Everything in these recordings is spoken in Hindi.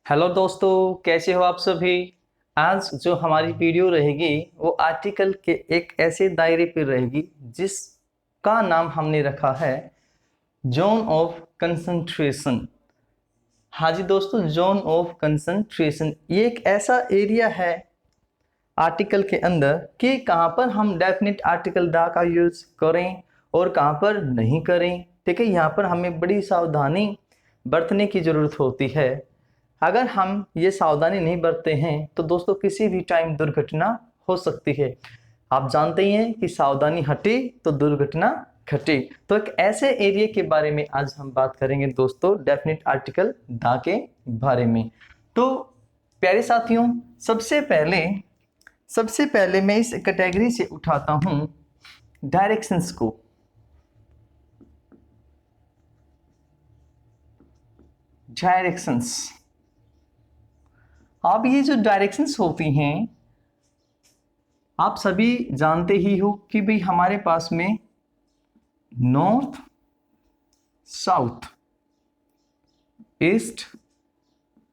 हेलो दोस्तों, कैसे हो आप सभी। आज जो हमारी वीडियो रहेगी वो आर्टिकल के एक ऐसे दायरे पर रहेगी जिसका नाम हमने रखा है जोन ऑफ कंसंट्रेशन। हाँ जी दोस्तों, जोन ऑफ कंसंट्रेशन ये एक ऐसा एरिया है आर्टिकल के अंदर कि कहाँ पर हम डेफिनेट आर्टिकल दा का यूज करें और कहाँ पर नहीं करें। ठीक है, यहाँ पर हमें बड़ी सावधानी बरतने की ज़रूरत होती है। अगर हम ये सावधानी नहीं बरतते हैं तो दोस्तों किसी भी टाइम दुर्घटना हो सकती है। आप जानते ही हैं कि सावधानी हटे तो दुर्घटना घटे। तो एक ऐसे एरिया के बारे में आज हम बात करेंगे दोस्तों, डेफिनेट आर्टिकल दा के बारे में। तो प्यारे साथियों, सबसे पहले मैं इस कैटेगरी से उठाता हूं डायरेक्शंस को। डायरेक्शंस, अब ये जो डायरेक्शंस होती हैं आप सभी जानते ही हो कि भाई हमारे पास में नॉर्थ, साउथ, ईस्ट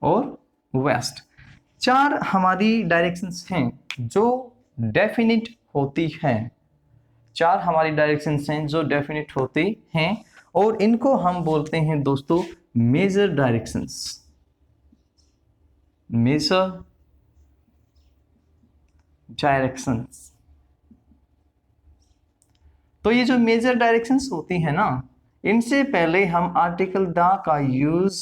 और वेस्ट चार हमारी डायरेक्शंस हैं जो डेफिनिट होती हैं। चार हमारी डायरेक्शंस हैं जो डेफिनिट होती हैं और इनको हम बोलते हैं दोस्तों मेजर डायरेक्शंस। Major directions. तो ये जो मेजर डायरेक्शंस होती है ना, इनसे पहले हम आर्टिकल द का यूज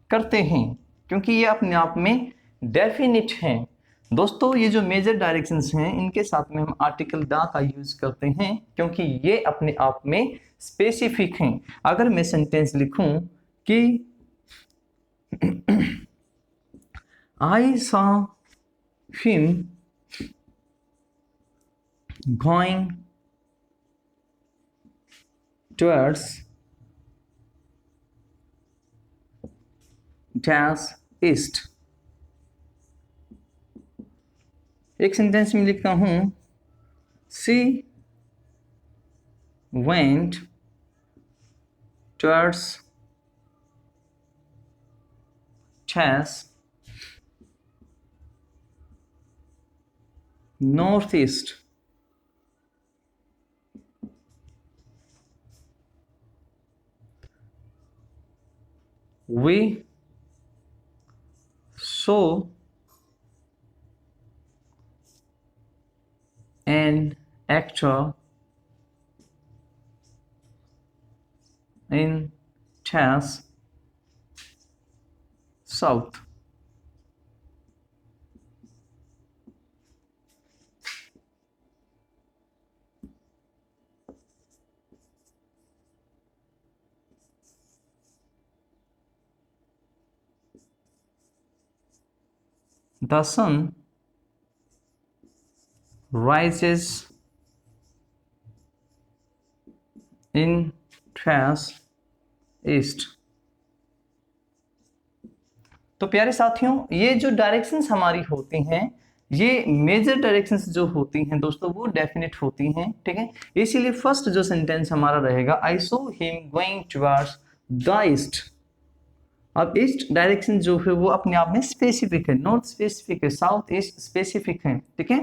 करते हैं क्योंकि ये अपने आप में डेफिनिट हैं। दोस्तों ये जो मेजर डायरेक्शंस हैं इनके साथ में हम आर्टिकल द का यूज करते हैं क्योंकि ये अपने आप में स्पेसिफिक हैं। अगर मैं सेंटेंस लिखूं कि I saw him going towards dash east, एक सेंटेंस में लिखता हूं she went towards dash northeast। We saw an actor in dash south। The sun rises in dash east। तो प्यारे साथियों ये जो डायरेक्शंस हमारी होती हैं ये मेजर डायरेक्शंस जो होती हैं दोस्तों वो डेफिनेट होती हैं। ठीक है, इसीलिए फर्स्ट जो सेंटेंस हमारा रहेगा I saw him going towards the east. अब ईस्ट डायरेक्शन जो है वो अपने आप में स्पेसिफिक है, नॉर्थ स्पेसिफिक है, साउथ ईस्ट स्पेसिफिक है। ठीक है,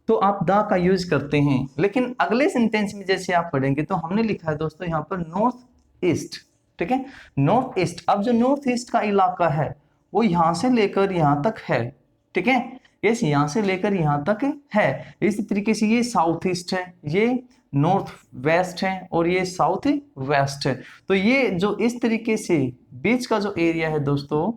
तो आप द का यूज करते हैं लेकिन अगले सेंटेंस में जैसे आप पढ़ेंगे तो हमने लिखा है दोस्तों यहाँ पर नॉर्थ ईस्ट। ठीक है, नॉर्थ ईस्ट। अब जो नॉर्थ ईस्ट का इलाका है वो यहाँ से लेकर यहाँ तक है। ठीक है, यस, यहाँ से लेकर यहाँ तक है। इसी तरीके से ये साउथ ईस्ट है, ये नॉर्थ वेस्ट है और ये साउथ वेस्ट है। तो ये जो इस तरीके से बीच का जो एरिया है दोस्तों,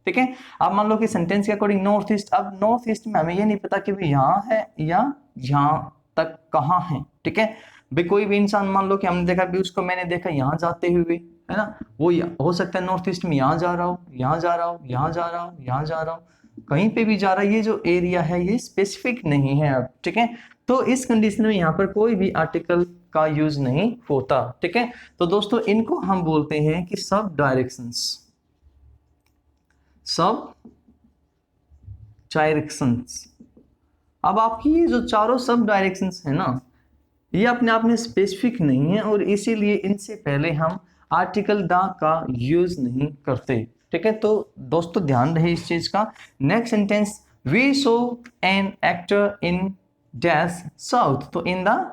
ठीक है। अब मान लो कि सेंटेंस के अकॉर्डिंग नॉर्थ ईस्ट, अब नॉर्थ ईस्ट में हमें ये नहीं पता कि भाई यहाँ है या यहाँ तक कहाँ है। ठीक है भाई, कोई भी इंसान मान लो कि हमने देखा भी उसको मैंने देखा यहाँ जाते हुए, है ना, वो हो सकता है नॉर्थ ईस्ट में यहाँ जा रहा हो, यहाँ जा रहा हो, यहाँ जा रहा हो, यहाँ जा रहा हो, कहीं पे भी जा रहा है। ये जो एरिया है ये स्पेसिफिक नहीं है अब। ठीक है, तो इस कंडीशन में यहाँ पर कोई भी आर्टिकल का यूज नहीं होता। ठीक है, तो दोस्तों इनको हम बोलते हैं कि सब डायरेक्शंस, सब डायरेक्शंस। अब आपकी ये जो चारों सब डायरेक्शंस है ना, ये अपने आप में स्पेसिफिक नहीं है और इसीलिए इनसे पहले हम आर्टिकल द का यूज नहीं करते। ठीक है, तो दोस्तों ध्यान रहे इस चीज का। Next sentence, we saw an actor in dash south, तो इन द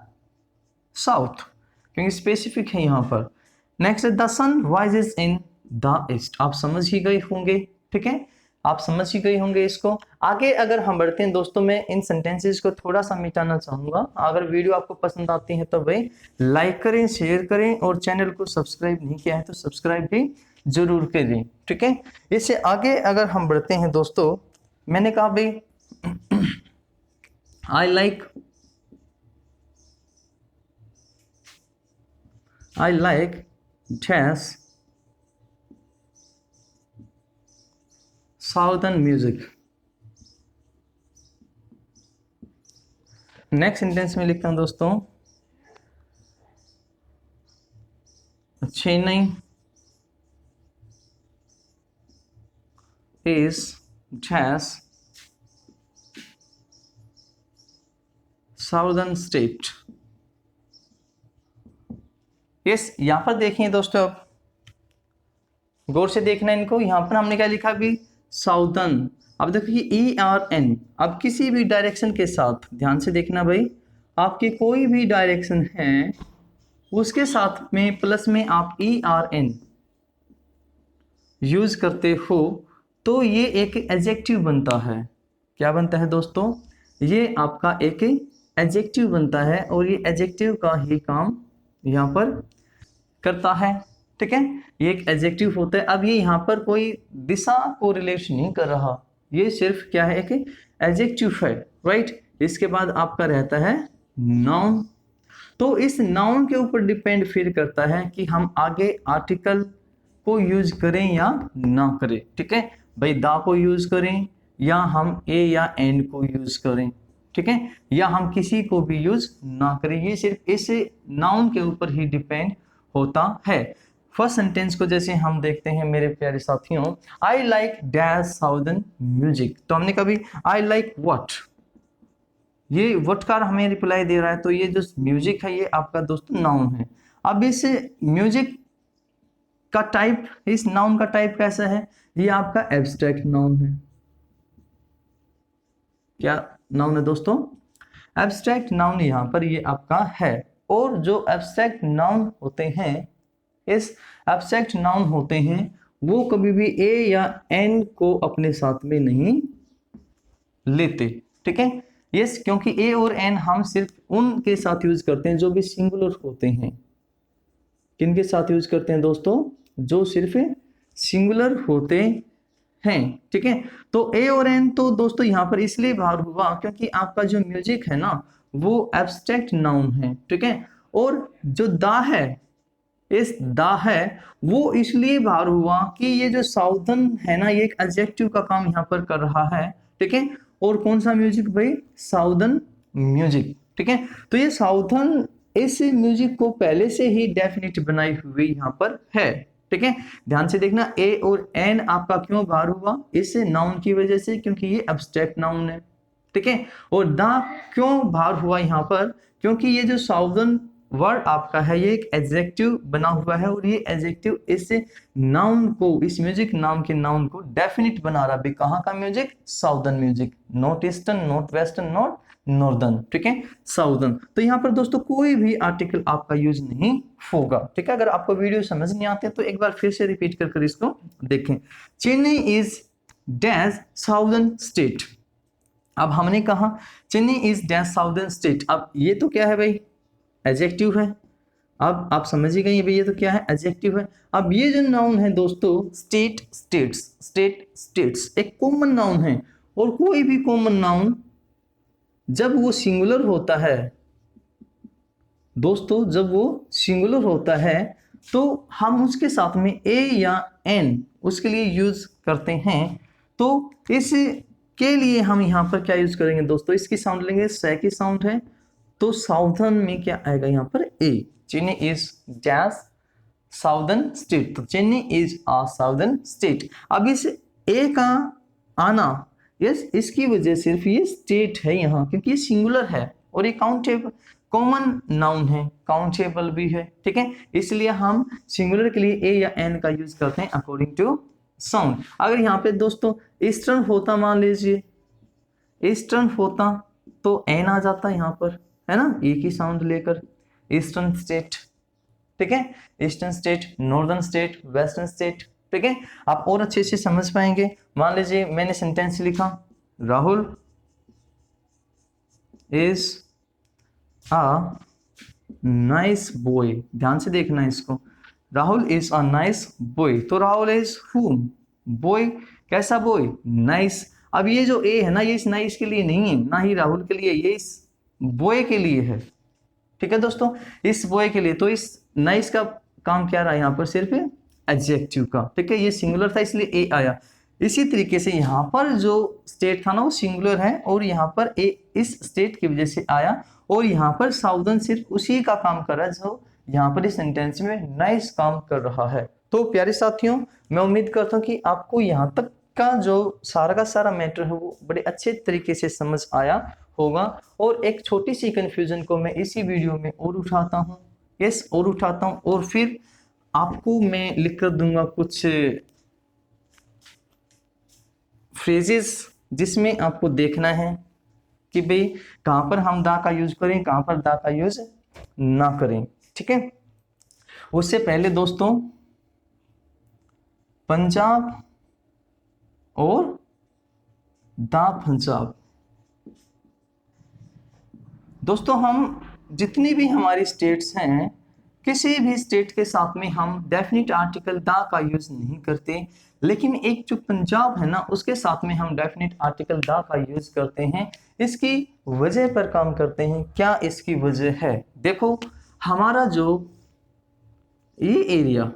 साउथ क्योंकि स्पेसिफिक है यहाँ पर। Next the sun rises in the east, आप समझ ही गए होंगे। ठीक है, आप समझ ही गए होंगे इसको। आगे अगर हम बढ़ते हैं दोस्तों, मैं इन सेंटेंसेस को थोड़ा सा मिटाना चाहूंगा। अगर वीडियो आपको पसंद आती है तो भाई लाइक करें, शेयर करें, और चैनल को सब्सक्राइब नहीं किया है तो सब्सक्राइब भी जरूर करें। ठीक है, इससे आगे अगर हम बढ़ते हैं दोस्तों, मैंने कहा भाई I like jazz southern music। Next sentence में लिखता हूं दोस्तों, Chennai is jazz southern state। Yes, यहां पर देखिए दोस्तों, अब गौर से देखना इनको। यहां पर हमने क्या लिखा भी, साउदर्न। अब देखिए ERN, अब किसी भी डायरेक्शन के साथ ध्यान से देखना भाई, आपकी कोई भी डायरेक्शन है उसके साथ में प्लस में आप ERN यूज करते हो तो ये एक एडजेक्टिव बनता है। क्या बनता है दोस्तों, ये आपका एक एडजेक्टिव बनता है, और ये एडजेक्टिव का ही काम यहाँ पर करता है। ठीक है, ये एक एडजेक्टिव होता है। अब ये यहाँ पर कोई दिशा को रिलेट नहीं कर रहा, ये सिर्फ क्या है, एक एडजेक्टिव है, राइट। इसके बाद आपका रहता है नाउन। तो इस नाउन के ऊपर डिपेंड फिर करता है कि हम आगे आर्टिकल को यूज करें या ना करें। ठीक है भाई, दा को यूज करें या हम ए या एन को यूज करें, ठीक है, या हम किसी को भी यूज ना करें, ये सिर्फ इस नाउन के ऊपर ही डिपेंड होता है। फर्स्ट सेंटेंस को जैसे हम देखते हैं मेरे प्यारे साथियों, I like dash southern music, तो हमने कभी आई लाइक व्हाट, ये व्हाट का हमें रिप्लाई दे रहा है, तो ये जो म्यूजिक है ये आपका दोस्तों नाउन है। अब इस म्यूजिक का टाइप, इस नाउन का टाइप कैसा है, ये आपका एब्स्ट्रैक्ट नाउन है। क्या नाउन है दोस्तों, एब्स्ट्रैक्ट नाउन यहाँ पर ये आपका है। और जो एब्स्ट्रैक्ट नाउन होते हैं, इस एब्स्ट्रैक्ट नाउन होते हैं वो कभी भी ए या एन को अपने साथ में नहीं लेते। ठीक है, यस, क्योंकि ए और एन हम सिर्फ उनके साथ यूज करते हैं जो भी सिंगुलर होते हैं। किनके साथ यूज करते हैं दोस्तों, जो सिर्फ सिंगुलर होते हैं। ठीक है, तो ए और एन तो दोस्तों यहाँ पर इसलिए बाहर हुआ क्योंकि आपका जो म्यूजिक है ना वो एब्स्ट्रैक्ट नाउन है। ठीक है, और जो दा है, इस दा है वो इसलिए बाहर हुआ कि ये जो साउदर्न है ना ये एक एडजेक्टिव का काम यहाँ पर कर रहा है। ठीक है, और कौन सा म्यूजिक भाई, साउदर्न म्यूजिक। ठीक है, तो ये साउदर्न इस म्यूजिक को पहले से ही डेफिनेट बनाई हुई यहाँ पर है। ठीक है, ध्यान से देखना, ए और एन आपका क्यों बाहर हुआ, इस नाउन की वजह से, क्योंकि ये एब्स्ट्रैक्ट नाउन है। ठीक है, और दा क्यों बाहर हुआ यहाँ पर, क्योंकि ये जो साउदर्न वर्ड आपका है ये एक एडजेक्टिव बना हुआ है, और ये एडजेक्टिव इस नाउन को, इस म्यूजिक नाम के नाउन को डेफिनेट बना रहा है। कहाँ का music, southern music, not eastern, not western, not northern. ठीक है, साउदर्न। तो यहाँ पर दोस्तों कोई भी आर्टिकल आपका यूज नहीं होगा। ठीक है, अगर आपको वीडियो समझ नहीं आते तो एक बार फिर से रिपीट कर इसको देखें। Chennai is dash southern state. अब हमने कहा Chennai is dash southern state, अब ये तो क्या है भाई, एडजेक्टिव है। अब आप समझ ही गए भाई ये तो क्या है, एडजेक्टिव है। अब ये जो नाउन है दोस्तों, स्टेट, स्टेट्स, स्टेट, स्टेट्स एक कॉमन नाउन है, और कोई भी कॉमन नाउन जब वो सिंगुलर होता है दोस्तों, जब वो सिंगुलर होता है तो हम उसके साथ में ए या एन उसके लिए यूज करते हैं। तो इसके लिए हम यहाँ पर क्या यूज करेंगे दोस्तों, इसकी साउंड लेंगे, सै की साउंड है, तो साउदर्न में क्या आएगा यहाँ पर, a. Chennai is dash southern state, तो Chennai is a southern state. अब इस ए का आना, यस, इसकी वजह सिर्फ ये स्टेट है यहाँ, क्योंकि ये सिंगुलर है और ये कॉमन नाउन है, काउंटेबल भी है, ठीक है। इसलिए हम सिंगुलर के लिए ए या एन का यूज करते हैं अकॉर्डिंग टू साउंड। अगर यहाँ पे दोस्तों ईस्टर्न होता, मान लीजिए ईस्टर्न होता तो एन आ जाता यहाँ पर, है ना, एक ही साउंड लेकर, ईस्टर्न स्टेट, ठीक है। Eastern state, northern state, western state, ठीक है। आप और अच्छे से समझ पाएंगे। मान लीजिए मैंने सेंटेंस लिखा, Rahul is a nice boy. ध्यान से देखना इसको, Rahul is a nice boy. तो राहुल इज हुम, बॉय कैसा बॉय, नाइस। अब ये जो ए है ना, ये इस नाइस के लिए नहीं है, ना ही राहुल के लिए, ये इस बॉय के लिए है, ठीक है दोस्तों, इस बॉय के लिए। तो इस नाइस का काम क्या रहा यहाँ पर, सिर्फ एडजेक्टिव का, ठीक है। ये सिंगुलर था इसलिए ए आया। इसी तरीके से यहाँ पर जो स्टेट था ना वो सिंगुलर है, और यहाँ पर ए इस स्टेट की वजह से आया, और यहाँ पर साउदर्न सिर्फ उसी का काम कर रहा है जो यहाँ पर इस सेंटेंस में नाइस काम कर रहा है। तो प्यारे साथियों, मैं उम्मीद करता हूँ कि आपको यहाँ तक का जो सारा का सारा मैटर है वो बड़े अच्छे तरीके से समझ आया होगा। और एक छोटी सी कंफ्यूजन को मैं इसी वीडियो में और उठाता हूँ, यस और उठाता हूँ, और फिर आपको मैं लिख कर दूंगा कुछ फ्रेजेस जिसमें आपको देखना है कि भाई कहाँ पर हम दा का यूज करें, कहाँ पर दा का यूज ना करें, ठीक है। उससे पहले दोस्तों, पंजाब और दा पंजाब, दोस्तों हम जितनी भी हमारी स्टेट्स हैं, किसी भी स्टेट के साथ में हम डेफिनेट आर्टिकल दा का यूज नहीं करते, लेकिन एक जो पंजाब है ना उसके साथ में हम डेफिनेट आर्टिकल दा का यूज करते हैं। इसकी वजह पर काम करते हैं। क्या इसकी वजह है? देखो, हमारा जो ये एरिया,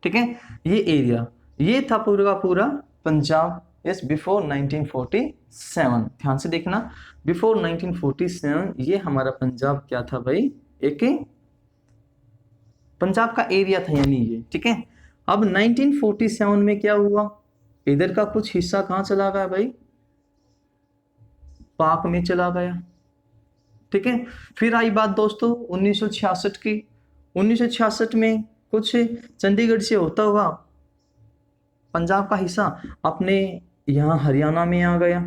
ठीक है, ये एरिया ये था पूरा का पूरा पंजाब, यस, बिफोर 1947। ध्यान से देखना, बिफोर 1947 ये हमारा पंजाब क्या था भाई, एक पंजाब का एरिया था, यानी ये, ठीक है। अब 1947 में क्या हुआ, इधर का कुछ हिस्सा कहाँ चला गया भाई, पाक में चला गया, ठीक है। फिर आई बात दोस्तों 1966 की। 1966 में कुछ चंडीगढ़ से होता हुआ पंजाब का हिस्सा अपने यहाँ हरियाणा में आ गया।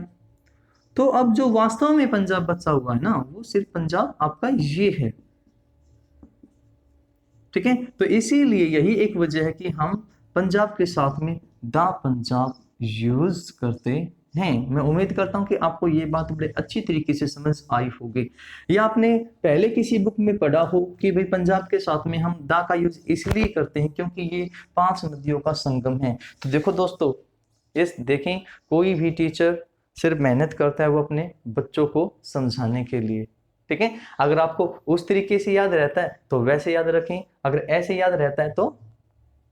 तो अब जो वास्तव में पंजाब बचा हुआ है ना, वो सिर्फ पंजाब आपका ये है, ठीक है। तो इसीलिए यही एक वजह है कि हम पंजाब के साथ में दा पंजाब यूज करते हैं। मैं उम्मीद करता हूं कि आपको ये बात बड़े अच्छी तरीके से समझ आई होगी। या आपने पहले किसी बुक में पढ़ा हो कि भाई पंजाब के साथ में हम दा का यूज इसलिए करते हैं क्योंकि ये 5 नदियों का संगम है। तो देखो दोस्तों, इस देखें, कोई भी टीचर सिर्फ मेहनत करता है वो अपने बच्चों को समझाने के लिए, ठीक है। अगर आपको उस तरीके से याद रहता है तो वैसे याद रखें, अगर ऐसे याद रहता है तो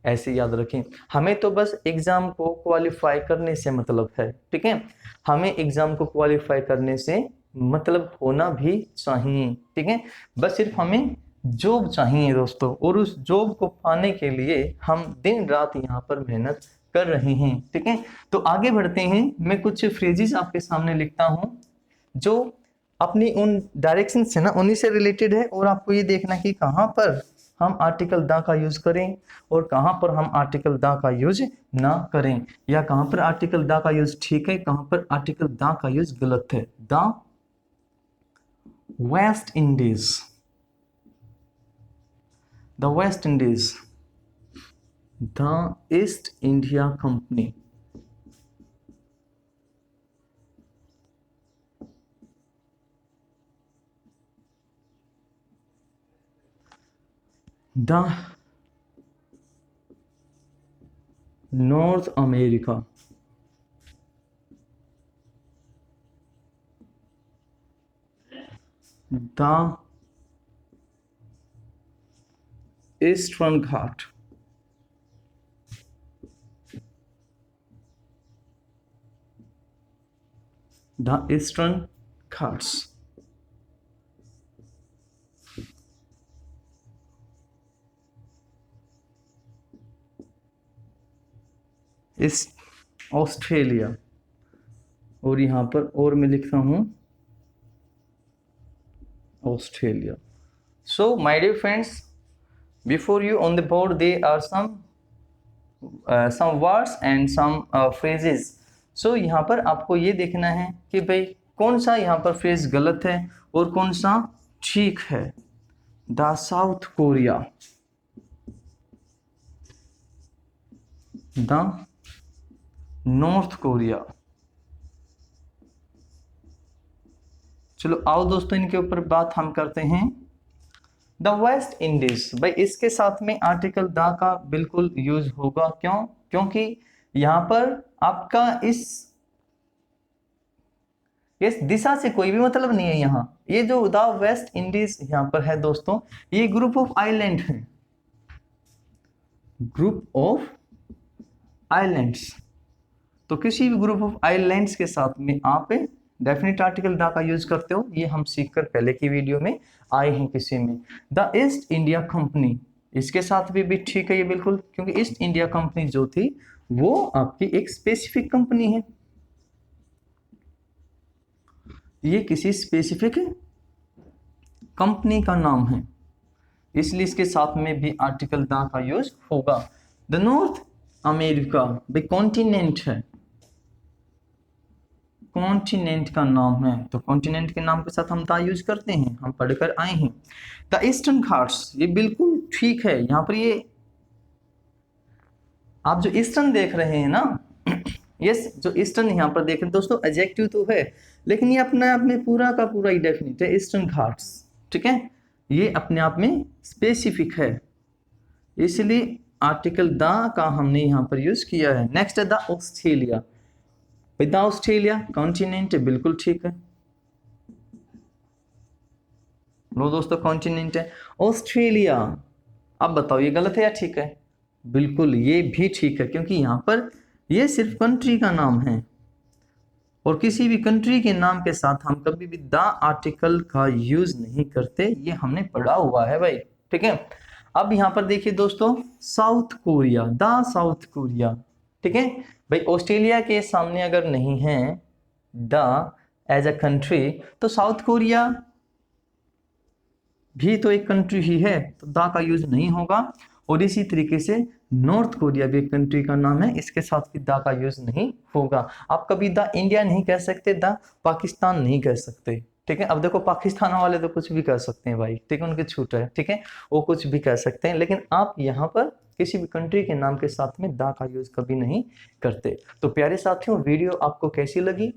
ऐसे याद रखें। हमें तो बस एग्जाम को क्वालिफाई करने से मतलब है, ठीक है। हमें एग्जाम को क्वालिफाई करने से मतलब होना भी चाहिए, ठीक है। बस सिर्फ हमें जॉब चाहिए दोस्तों, और उस जॉब को पाने के लिए हम दिन रात यहाँ पर मेहनत कर रहे हैं, ठीक है। तो आगे बढ़ते हैं, मैं कुछ फ्रेजेस आपके सामने लिखता हूँ जो अपनी उन डायरेक्शन से ना उन्हीं से रिलेटेड है, और आपको ये देखना कि कहाँ पर हम आर्टिकल दा का यूज करें और कहाँ पर हम आर्टिकल दा का यूज ना करें, या कहाँ पर आर्टिकल दा का यूज ठीक है, कहाँ पर आर्टिकल दा का यूज गलत है। The West Indies, the West Indies, the east India company, the north America, the eastern Ghat, the eastern Ghats, इस ऑस्ट्रेलिया, और यहाँ पर और मैं लिखता हूँ Australia. So my dear friends, before you on the board there are some words and some phrases. So यहाँ पर आपको ये देखना है कि भाई कौन सा यहाँ पर फ्रेज गलत है और कौन सा ठीक है. The south Korea, the north Korea. चलो आओ दोस्तों इनके ऊपर बात हम करते हैं. द वेस्ट इंडीज, भाई इसके साथ में आर्टिकल द का बिल्कुल यूज होगा. क्यों? क्योंकि यहां पर आपका इस दिशा से कोई भी मतलब नहीं है. यहाँ ये जो द वेस्ट इंडीज यहाँ पर है दोस्तों, ये ग्रुप ऑफ आइलैंड है, ग्रुप ऑफ आइलैंड्स. तो किसी भी ग्रुप ऑफ आइलैंड्स के साथ में आप डेफिनेट आर्टिकल द का यूज करते हो. ये हम सीखकर पहले की वीडियो में आए हैं किसी में. द ईस्ट इंडिया कंपनी, इसके साथ भी ठीक है ये बिल्कुल, क्योंकि ईस्ट इंडिया कंपनी जो थी वो आपकी एक स्पेसिफिक कंपनी है. ये किसी स्पेसिफिक कंपनी का नाम है, इसलिए इसके साथ में भी आर्टिकल द का यूज होगा. द नॉर्थ अमेरिका, भाई कॉन्टिनेंट है, कॉन्टिनेंट का नाम है, तो कॉन्टिनेंट के नाम के साथ हम द यूज करते हैं, हम पढ़कर आए हैं. द ईस्टर्न घाट्स, ये बिल्कुल ठीक है. यहाँ पर ये आप जो ईस्टर्न देख रहे हैं ना, यस जो ईस्टर्न यहाँ पर देख रहे हैं दोस्तों, एडजेक्टिव तो है लेकिन ये अपने आप में पूरा का पूरा ही डेफिनेट है. ईस्टर्न घाट्स, ठीक है, ये अपने आप में स्पेसिफिक है, इसलिए आर्टिकल द का हमने यहाँ पर यूज किया है. नेक्स्ट है the Australia. The Australia continent है, बिल्कुल ठीक है. लो दोस्तों कॉन्टिनेंट है. ऑस्ट्रेलिया, अब बताओ ये गलत है या ठीक है? बिल्कुल ये भी ठीक है, क्योंकि यहाँ पर ये सिर्फ कंट्री का नाम है और किसी भी कंट्री के नाम के साथ हम कभी भी द आर्टिकल का यूज नहीं करते. ये हमने पढ़ा हुआ है भाई, ठीक है. अब यहाँ पर देखिए दोस्तों, south Korea, the south Korea, ठीक है. भाई ऑस्ट्रेलिया के सामने अगर नहीं है द एज अ कंट्री, तो साउथ कोरिया भी तो एक कंट्री ही है, तो द का यूज नहीं होगा. और इसी तरीके से नॉर्थ कोरिया भी एक कंट्री का नाम है, इसके साथ भी द का यूज नहीं होगा. आप कभी द इंडिया नहीं कह सकते, द पाकिस्तान नहीं कह सकते, ठीक है. अब देखो पाकिस्तान वाले तो कुछ भी कह सकते हैं भाई, ठीक है, उनकी छूट है, ठीक है, वो कुछ भी कह सकते हैं, लेकिन आप यहाँ पर किसी भी कंट्री के नाम के साथ में द का यूज कभी नहीं करते. तो प्यारे साथियों, वीडियो आपको कैसी लगी?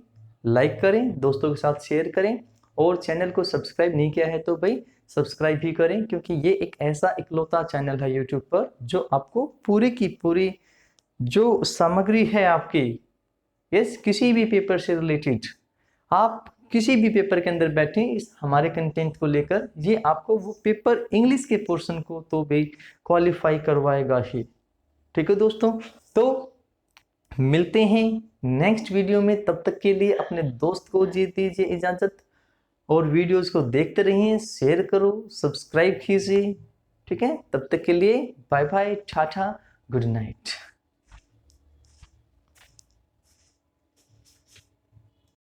लाइक करें, दोस्तों के साथ शेयर करें, और चैनल को सब्सक्राइब नहीं किया है तो भाई सब्सक्राइब भी करें, क्योंकि ये एक ऐसा इकलौता चैनल है यूट्यूब पर जो आपको पूरी की पूरी जो सामग्री है आपकी, यस किसी भी पेपर से रिलेटेड, आप किसी भी पेपर के अंदर बैठे इस हमारे कंटेंट को लेकर, ये आपको वो पेपर इंग्लिश के पोर्शन को तो भाई क्वालिफाई करवाएगा ही. ठीक है दोस्तों, तो मिलते हैं नेक्स्ट वीडियो में. तब तक के लिए अपने दोस्त को दीजिए इजाजत, और वीडियोस को देखते रहिए, शेयर करो, सब्सक्राइब कीजिए, ठीक है. तब तक के लिए bye bye, tata, good night.